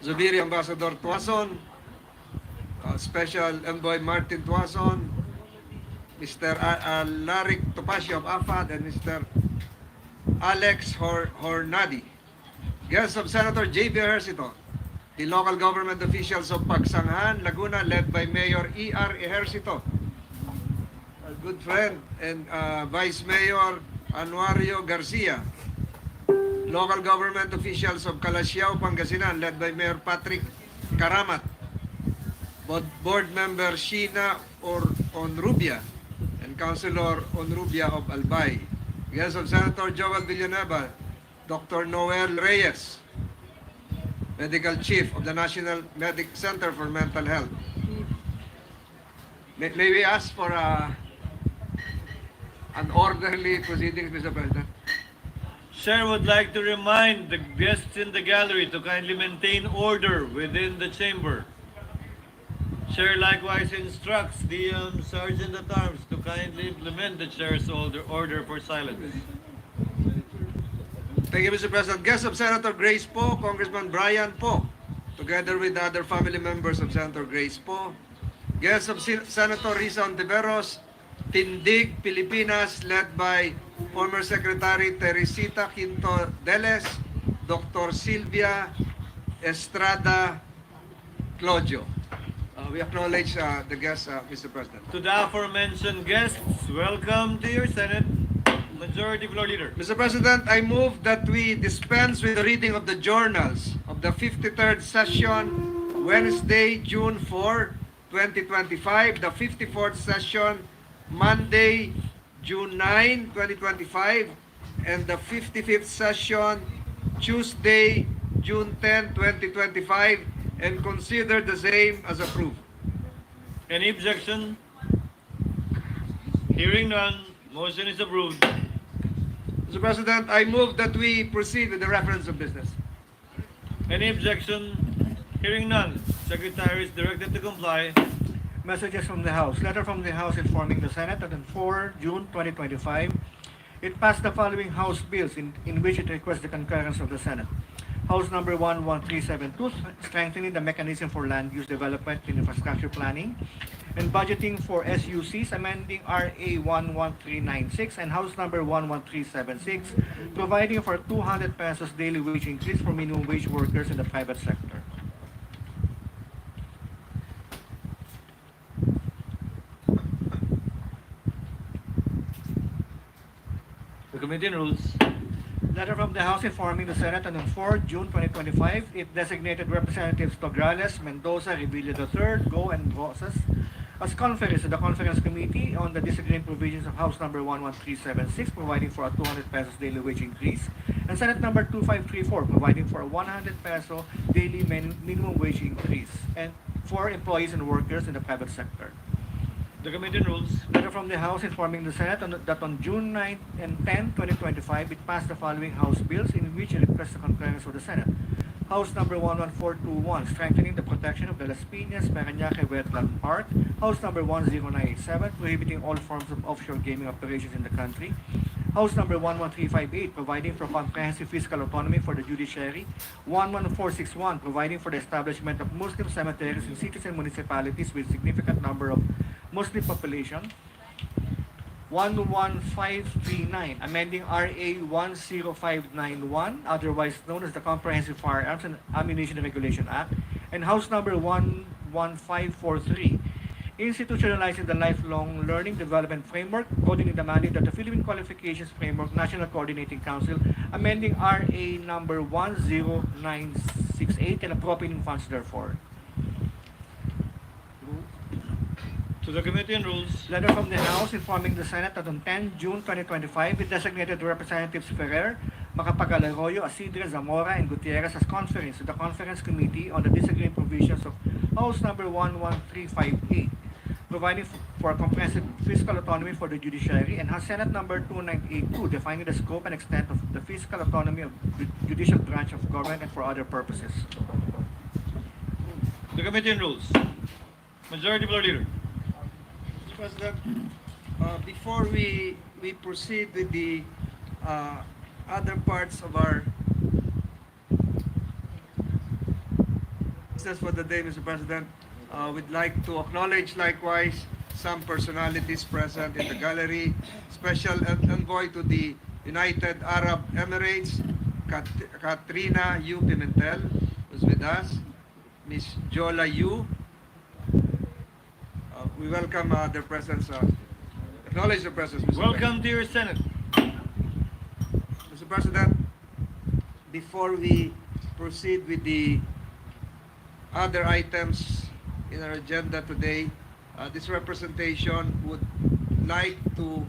Zubiri Ambassador Tuason, Special Envoy Martin Tuason, Mr. Larik Topacio of AFAD, and Mr. Alex Hornadi. Guests of Senator J.B. Ejercito, the local government officials of Pagsanghan, Laguna, led by Mayor E.R. Ejercito, a good friend, and Vice Mayor Anuario Garcia. Local government officials of Calasiao, Pangasinan, led by Mayor Patrick Karamat. Board member Sheena Onrubia and Councilor Onrubia of Albay. Guests of Senator Joel Villanueva, Dr. Noel Reyes, Medical Chief of the National Medic Center for Mental Health. May we ask for an orderly proceedings, Mr. President? Chair would like to remind the guests in the gallery to kindly maintain order within the chamber. Chair likewise instructs the Sergeant-at-Arms to kindly implement the Chair's order for silence. Thank you, Mr. President. Guests of Senator Grace Poe, Congressman Brian Poe, together with other family members of Senator Grace Poe. Guests of Senator Risa Ontiveros, Tindig, Pilipinas, led by former Secretary Teresita Quinto Deles, Dr. Silvia Estrada Claudio. We acknowledge the guests, Mr. President. To the aforementioned guests, welcome to your Senate. Majority Floor Leader. Mr. President, I move that we dispense with the reading of the journals of the 53rd session, Wednesday, June 4, 2025, the 54th session, Monday, June 9, 2025, and the 55th session, Tuesday, June 10, 2025, and consider the same as approved. Any objection? Hearing none, motion is approved. Mr. President, I move that we proceed with the reference of business. Any objection? Hearing none, Secretary is directed to comply. Messages from the House. Letter from the House informing the Senate that on 4 June 2025, it passed the following House bills in which it requests the concurrence of the Senate. House number 11372, strengthening the mechanism for land use development and infrastructure planning and budgeting for SUCs, amending RA 11396, and House number 11376, providing for 200 pesos daily wage increase for minimum wage workers in the private sector. The Committee on Rules. Letter from the House informing the Senate that on 4 June 2025, it designated Representatives Tograles, Mendoza, Revilla III, Go, and Rosas as conferees to the Conference Committee on the disagreeing provisions of House number 11376, providing for a 200 pesos daily wage increase, and Senate number 2534, providing for a 100 peso daily minimum wage increase and for employees and workers in the private sector. The Committee on Rules. Letter from the House informing the Senate that on June 9 and 10, 2025, it passed the following House bills in which it requests the concurrence of the Senate. House number 11421, strengthening the protection of the Las Piñas, Parañaque Wetland Park. House number 10987, prohibiting all forms of offshore gaming operations in the country. House number 11358, providing for comprehensive fiscal autonomy for the judiciary. 11461, providing for the establishment of Muslim cemeteries in cities and municipalities with significant number of Muslim population. 11539, amending RA 10591, otherwise known as the Comprehensive Firearms and Ammunition Regulation Act, and House number 11543, institutionalizing the Lifelong Learning Development Framework, coding in the mandate of the Philippine Qualifications Framework National Coordinating Council, amending RA number 10968 and appropriating funds therefore. To the Committee on Rules. Letter from the House informing the Senate that on 10 June 2025, it designated Representatives Ferrer, Macapagal-Arroyo, Asidre, Zamora, and Gutierrez as conferees to the Conference Committee on the disagreeing provisions of House number 11358, providing for comprehensive fiscal autonomy for the judiciary, and House Senate number 2982, defining the scope and extent of the fiscal autonomy of the judicial branch of government and for other purposes. The Committee on Rules. Majority Floor Leader. President, before we proceed with the other parts of our business for the day, Mr. President. We'd like to acknowledge likewise some personalities present in the gallery. Special envoy to the United Arab Emirates, Katrina Yu Pimentel, who's with us. Miss Jola Yu. We welcome their presence. Acknowledge their presence, Mr. Welcome to your Senate. Mr. President, before we proceed with the other items in our agenda today, this representation would like to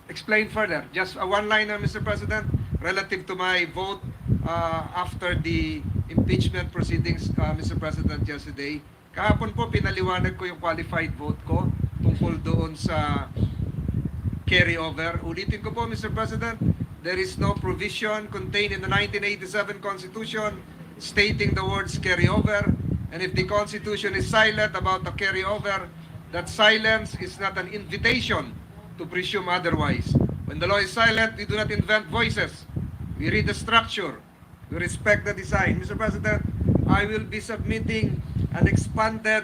explain further. Just a one-liner, Mr. President, relative to my vote after the impeachment proceedings, Mr. President, yesterday. Kahapon po, pinaliwanag ko yung qualified vote ko tungkol doon sa carryover. Ulitin ko po, Mr. President, there is no provision contained in the 1987 Constitution stating the words carryover. And if the Constitution is silent about the carryover, that silence is not an invitation to presume otherwise. When the law is silent, we do not invent voices. We read the structure. We respect the design. Mr. President, I will be submitting an expanded,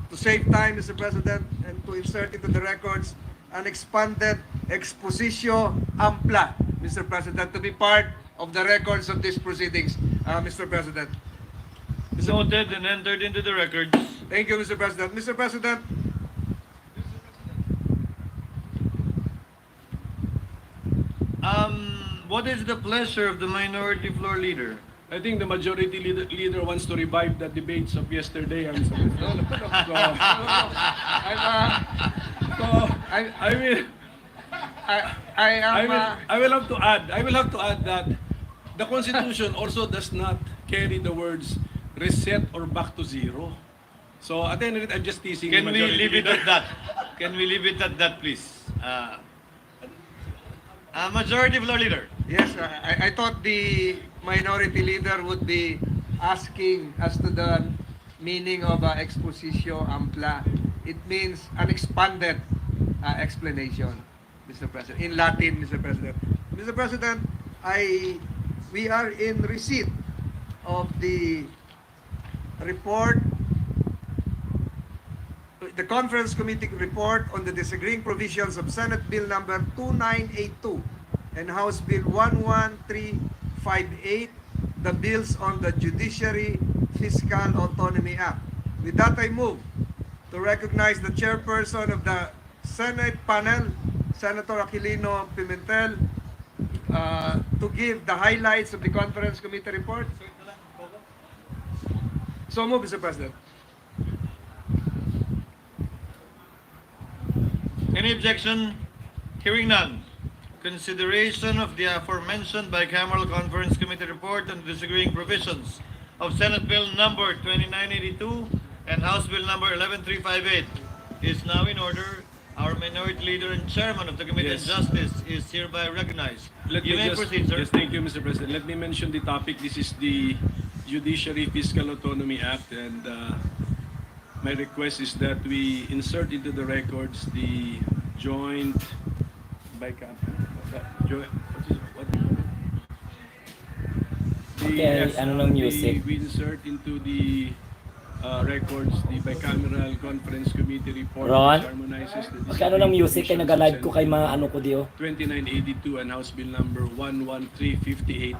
to save time, Mr. President, and to insert into the records, an expanded expositio ampla, Mr. President, to be part of the records of these proceedings, Mr. President. Noted and entered into the records. Thank you, Mr. President. Mr. President, What is the pleasure of the minority floor leader? I think the majority leader wants to revive the debates of yesterday. I'm sorry. I will have to add. I will have to add that the Constitution also does not carry the words reset or back to zero. So at the end of it, I'm just teasing. Can the we majority leave it leader. at that? Can we leave it at that, please? Majority floor leader. yes, I thought the minority leader would be asking as to the meaning of expositio ampla. It means an expanded explanation, Mr. President, in Latin, Mr. President. Mr. President, we are in receipt of the report, the Conference Committee report on the disagreeing provisions of Senate Bill number 2982 and House Bill 11358, the bills on the Judiciary, Fiscal Autonomy Act. With that, I move to recognize the chairperson of the Senate panel, Senator Aquilino Pimentel, to give the highlights of the Conference Committee report. So move, Mr. President. Any objection? Hearing none. Consideration of the aforementioned bicameral conference committee report on the disagreeing provisions of Senate Bill number 2982 and House Bill number 11358 is now in order. Our minority leader and chairman of the Committee Yes. on Justice is hereby recognized. You may proceed, sir. Yes, thank you, Mr. President. Let me mention the topic. This is the Judiciary Fiscal Autonomy Act, and my request is that we insert into the records the joint we insert into the records the bicameral conference committee report Ron? which harmonizes the Okay, ano ng music kay provisions of nag-live ko kay Senate mga ano ko diyo. 2982 and House Bill number 11358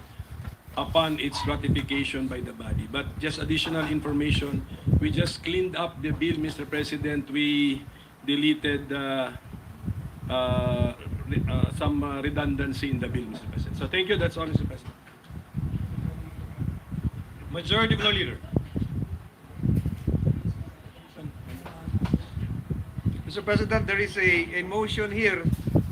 upon its ratification by the body. But just additional information, we just cleaned up the bill, Mr. President. We deleted some redundancy in the bill, Mr. President. So thank you. That's all, Mr. President. Majority floor leader. Mr. President, there is a motion here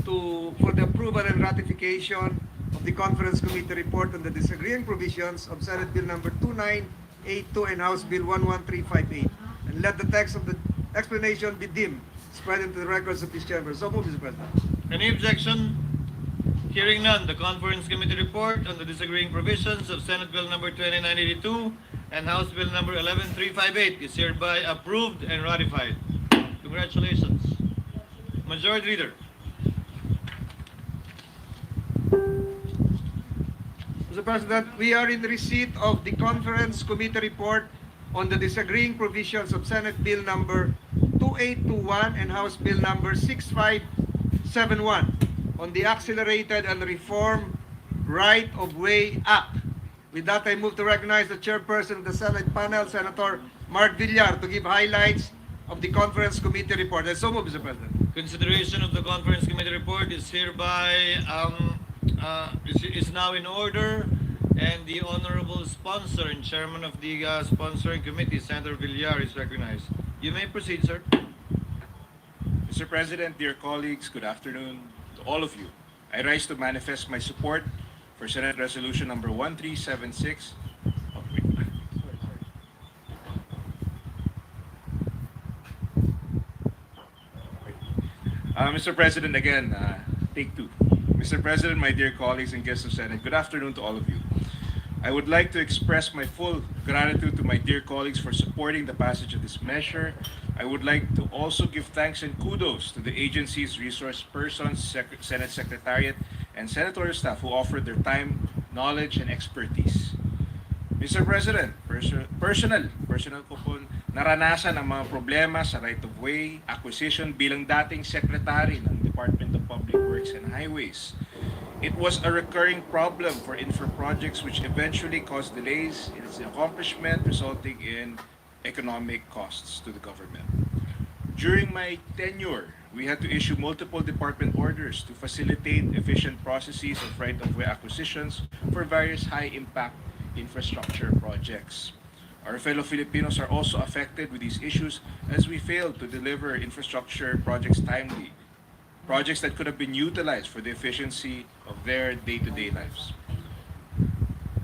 for the approval and ratification of the Conference Committee report on the disagreeing provisions of Senate Bill number 2982 and House Bill 11358. And let the text of the explanation be deemed spread into the records of this chamber. So move, Mr. President. Any objection? Hearing none, the Conference Committee report on the disagreeing provisions of Senate Bill number 2982 and House Bill number 11358 is hereby approved and ratified. Congratulations. Majority Leader. Mr. President, we are in receipt of the Conference Committee report on the disagreeing provisions of Senate Bill number 2821 and House Bill number 6571 on the Accelerated and Reform Right-of-Way Act. With that, I move to recognize the chairperson of the Senate panel, Senator Mark Villar, to give highlights of the Conference Committee report. And so move, Mr. President. Consideration of the Conference Committee report is hereby is now in order, and the honorable sponsor and chairman of the sponsoring committee, Senator Villar, is recognized. You may proceed, sir. Mr. President, dear colleagues, good afternoon to all of you. I rise to manifest my support for Senate Resolution number 1376. Oh, wait. Mr. President, again, take two. Mr. President, my dear colleagues and guests of Senate, good afternoon to all of you. I would like to express my full gratitude to my dear colleagues for supporting the passage of this measure. I would like to also give thanks and kudos to the agency's resource persons, Senate Secretariat, and senatorial staff who offered their time, knowledge, and expertise. Mr. President, personal ko po naranasan ang mga problema sa right-of-way acquisition bilang dating secretary ng Department of Public Works and Highways. It was a recurring problem for infra projects which eventually caused delays in its accomplishment, resulting in economic costs to the government. During my tenure, we had to issue multiple department orders to facilitate efficient processes of right-of-way acquisitions for various high-impact infrastructure projects. Our fellow Filipinos are also affected with these issues as we failed to deliver infrastructure projects timely, projects that could have been utilized for the efficiency of their day-to-day lives.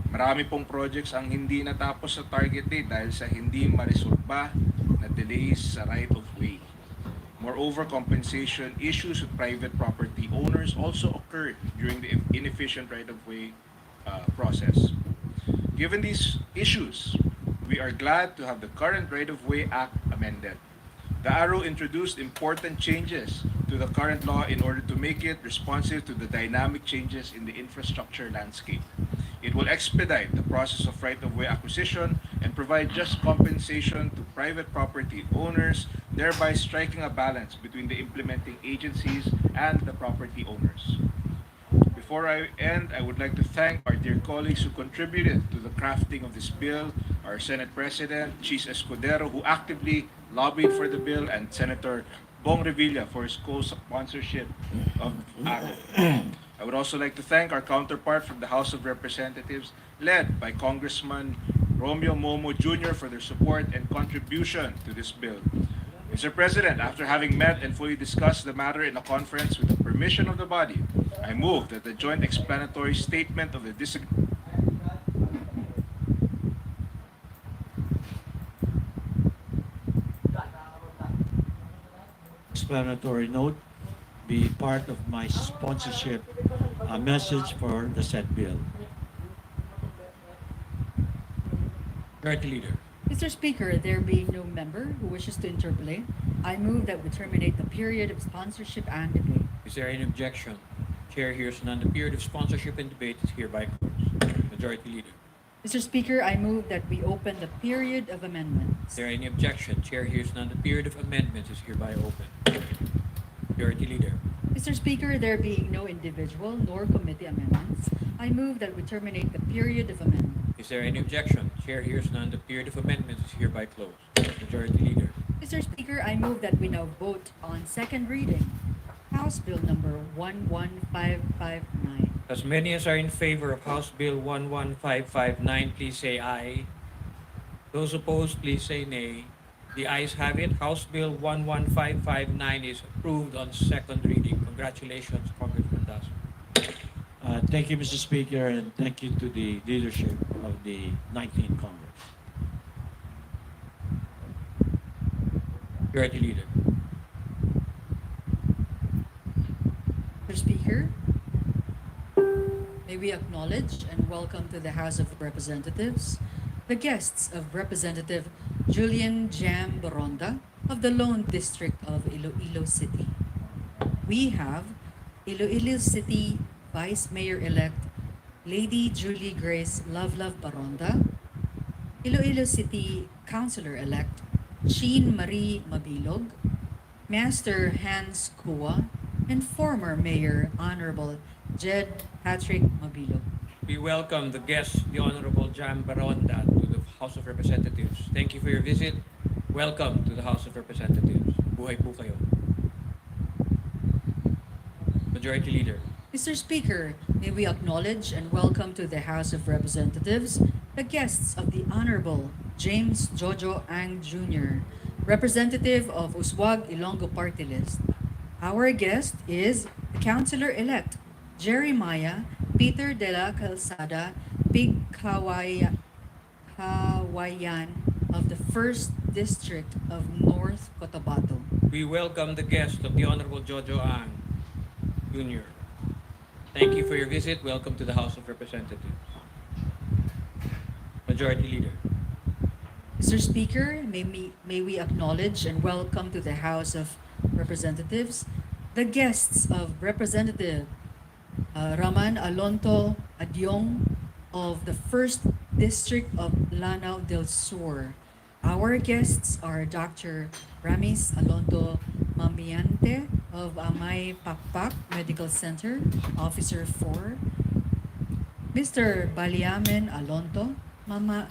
Marami pong projects ang hindi natapos sa target date dahil sa hindi maresolba na delays sa right-of-way. Moreover, compensation issues with private property owners also occurred during the inefficient right-of-way process. Given these issues, we are glad to have the current Right-of-Way Act amended. The ARO introduced important changes to the current law in order to make it responsive to the dynamic changes in the infrastructure landscape. It will expedite the process of right-of-way acquisition and provide just compensation to private property owners, thereby striking a balance between the implementing agencies and the property owners. Before I end, I would like to thank our dear colleagues who contributed to the crafting of this bill, our Senate President, Chis Escudero, who actively lobbied for the bill, and Senator Bong Revilla for his co-sponsorship of ARO. I would also like to thank our counterpart from the House of Representatives, led by Congressman Romeo Momo Jr. for their support and contribution to this bill. Mr. President, after having met and fully discussed the matter in a conference with the permission of the body, I move that the joint explanatory statement of the explanatory note be part of my sponsorship message for the said bill. Majority Leader. Mr. Speaker, there being no member who wishes to interpolate, I move that we terminate the period of sponsorship and debate. Is there any objection? Chair hears none. The period of sponsorship and debate is hereby closed. Majority Leader. Mr. Speaker, I move that we open the period of amendments. Is there any objection? Chair hears none. The period of amendments is hereby open. Majority Leader. Mr. Speaker, there being no individual nor committee amendments, I move that we terminate the period of amendments. Is there any objection? Chair hears none. The period of amendments is hereby closed. Majority Leader. Mr. Speaker, I move that we now vote on second reading House Bill number 11559. As many as are in favor of House Bill 11559, please say aye. Those opposed, please say nay. The ayes have it. House Bill 11559 is approved on second reading. Congratulations, Congressman Das. Thank you, Mr. Speaker, and thank you to the leadership of the 19th Congress. Majority Leader. Mr. Speaker, may we acknowledge and welcome to the House of Representatives the guests of Representative Julian Jam Boronda of the Lone District of Iloilo City. We have Iloilo City Vice Mayor-elect Lady Julie Grace Lovelove Baronda, Iloilo City Councilor-elect Sheen Marie Mabilog, Master Hans Kua, and former Mayor Honorable Jed Patrick Mabilog. We welcome the guest, the Honorable Jam Baronda, to the House of Representatives. Thank you for your visit. Welcome to the House of Representatives. Buhay po kayo. Majority Leader. Mr. Speaker, may we acknowledge and welcome to the House of Representatives the guests of the Honorable James Jojo Ang Jr., Representative of Uswag Ilonggo Party List. Our guest is the Councilor-elect Jeremiah Peter de la Calzada Hawaiian of the 1st District of North Cotabato. We welcome the guest of the Honorable Jojo Ang Jr. Thank you for your visit. Welcome to the House of Representatives. Majority Leader. Mr. Speaker, may we acknowledge and welcome to the House of Representatives the guests of Representative Raman Alonto Adyong of the 1st District of Lanao del Sur. Our guests are Dr. Ramis Alonto Mamiante of Amay Pakpak Medical Center, Officer 4, Mr. Baliamen Alonto, Mama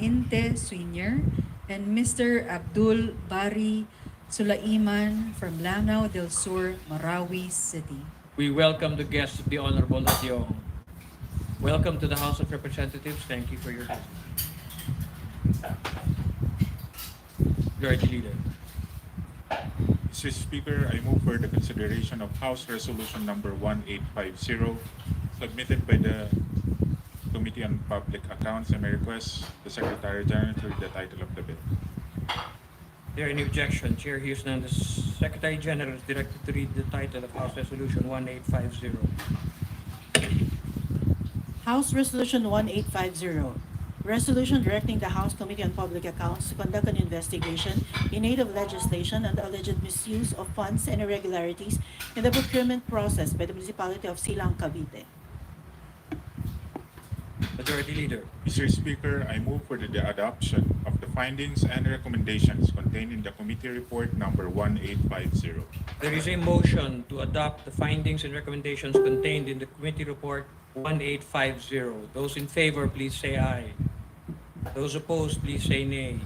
Inte Senior, and Mr. Abdul Bari Sulaiman from Lanao del Sur, Marawi City. We welcome the guests of the Honorable Adyong. Welcome to the House of Representatives. Thank you for your visit. Majority Leader. Mr. Speaker, I move for the consideration of House Resolution Number 1850, submitted by the Committee on Public Accounts, and may request the Secretary General to read the title of the bill. Is there any objection? Chair hears none. The Secretary General is directed to read the title of House Resolution 1850. House Resolution 1850. Resolution directing the House Committee on Public Accounts to conduct an investigation in aid of legislation on the alleged misuse of funds and irregularities in the procurement process by the municipality of Silang, Cavite. Majority Leader. Mr. Speaker, I move for the adoption of the findings and recommendations contained in the committee report number 1850. There is a motion to adopt the findings and recommendations contained in the committee report 1850. Those in favor, please say aye. Those opposed, please say nay.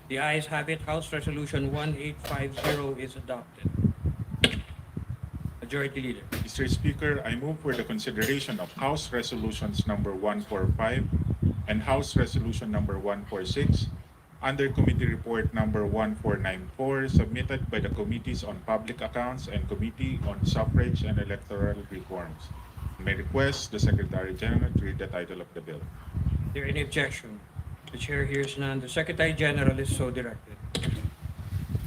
The ayes have it. House Resolution 1850 is adopted. Majority Leader. Mr. Speaker, I move for the consideration of House Resolutions number 145 and House Resolution number 146 under Committee Report number 1494 submitted by the Committees on Public Accounts and Committee on Suffrage and Electoral Reforms. May request the Secretary General to read the title of the bill. Is there any objection? The Chair hears none. The Secretary General is so directed.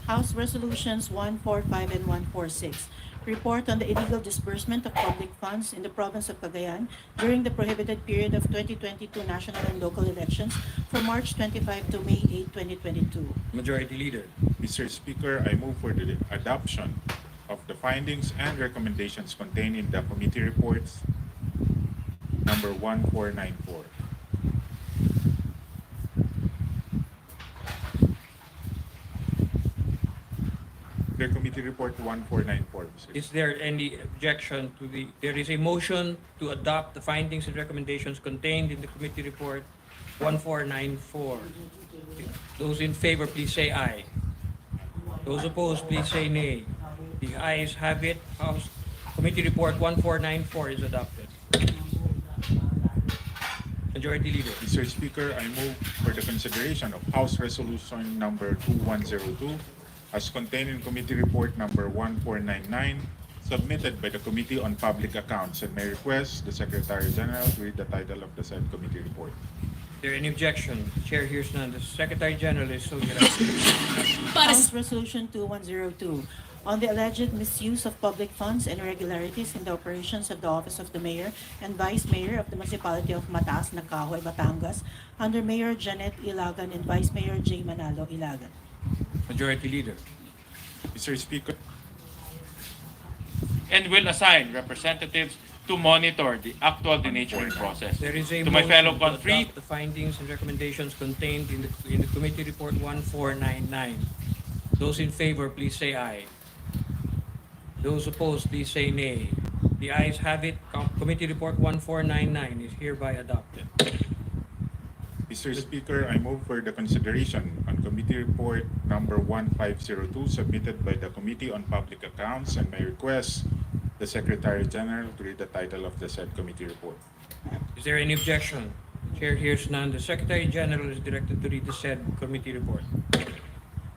House Resolutions 145 and 146. Report on the illegal disbursement of public funds in the province of Cagayan during the prohibited period of 2022 national and local elections from March 25 to May 8, 2022. Majority Leader. Mr. Speaker, I move for the adoption of the findings and recommendations contained in the committee reports number 1494. The committee report 1494. Mr. Is there any objection to the... There is a motion to adopt the findings and recommendations contained in the committee report 1494. Those in favor, please say aye. Those opposed, please say nay. The ayes have it. House Committee Report 1494 is adopted. Majority Leader. Mr. Speaker, I move for the consideration of House Resolution number 2102 as contained in Committee Report number 1499 submitted by the Committee on Public Accounts and may request the Secretary General to read the title of the said committee report. Is there any objection? Chair hears none. The Secretary General is so directed. House Resolution 2102 on the alleged misuse of public funds and irregularities in the operations of the Office of the Mayor and Vice Mayor of the Municipality of Mataas, Nakahoy, Batangas under Mayor Janet Ilagan and Vice Mayor J. Manalo Ilagan. Majority Leader. Mr. Speaker, and will assign representatives to monitor the actual denaturing process. There is a To my motion fellow to country, adopt the findings and recommendations contained in the committee report 1499. Those in favor, please say aye. Those opposed, please say nay. The ayes have it. Committee report 1499 is hereby adopted. Mr. Speaker, I move for the consideration on Committee Report Number 1502 submitted by the Committee on Public Accounts and may request the Secretary General to read the title of the said committee report. Is there any objection? Chair hears none. The Secretary General is directed to read the said committee report.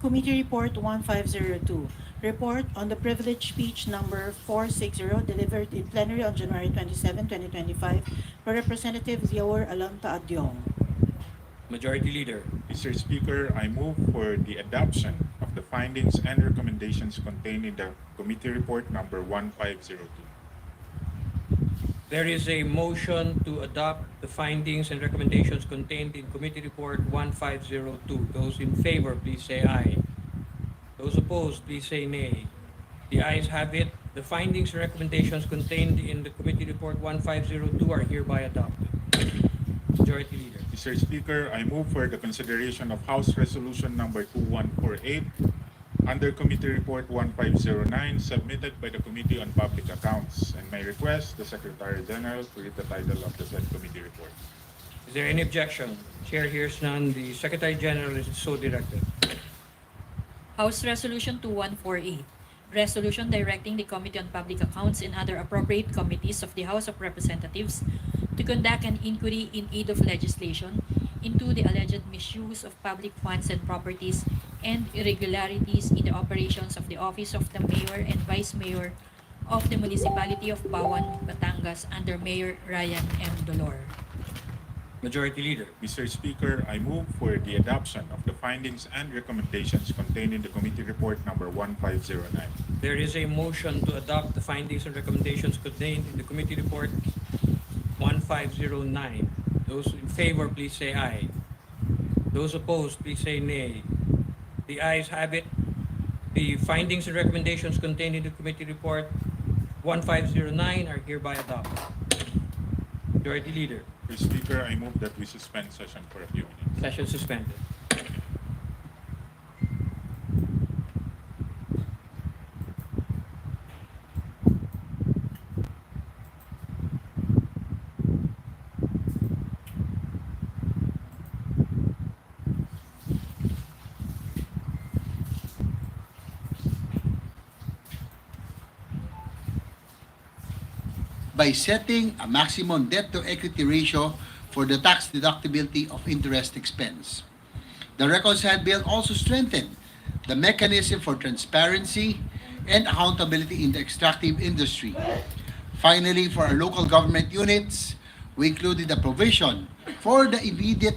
Committee Report 1502, Report on the Privilege Speech Number 460 delivered in plenary on January 27, 2025 by Representative Lior Alonta Adyong. Majority Leader. Mr. Speaker, I move for the adoption of the findings and recommendations contained in the Committee Report Number 1502. There is a motion to adopt the findings and recommendations contained in Committee Report 1502. Those in favor, please say aye. Those opposed, please say nay. The ayes have it. The findings and recommendations contained in the Committee Report 1502 are hereby adopted. Majority Leader. Mr. Speaker, I move for the consideration of House Resolution Number 2148 under Committee Report 1509 submitted by the Committee on Public Accounts and may request the Secretary General to read the title of the said committee report. Is there any objection? Chair hears none. The Secretary General is so directed. House Resolution 2148, resolution directing the Committee on Public Accounts and other appropriate committees of the House of Representatives to conduct an inquiry in aid of legislation into the alleged misuse of public funds and properties and irregularities in the operations of the Office of the Mayor and Vice Mayor of the Municipality of Bawan, Batangas under Mayor Ryan M. Dolor. Majority Leader. Mr. Speaker, I move for the adoption of the findings and recommendations contained in the Committee Report Number 1509. There is a motion to adopt the findings and recommendations contained in the Committee Report 1509. Those in favor, please say aye. Those opposed, please say nay. The ayes have it. The findings and recommendations contained in the Committee Report 1509 are hereby adopted. Majority Leader. Mr. Speaker, I move that we suspend session for a few minutes. Session suspended. by setting a maximum debt-to-equity ratio for the tax deductibility of interest expense. The reconciled bill also strengthened the mechanism for transparency and accountability in the extractive industry. Finally, for our local government units, we included a provision for the immediate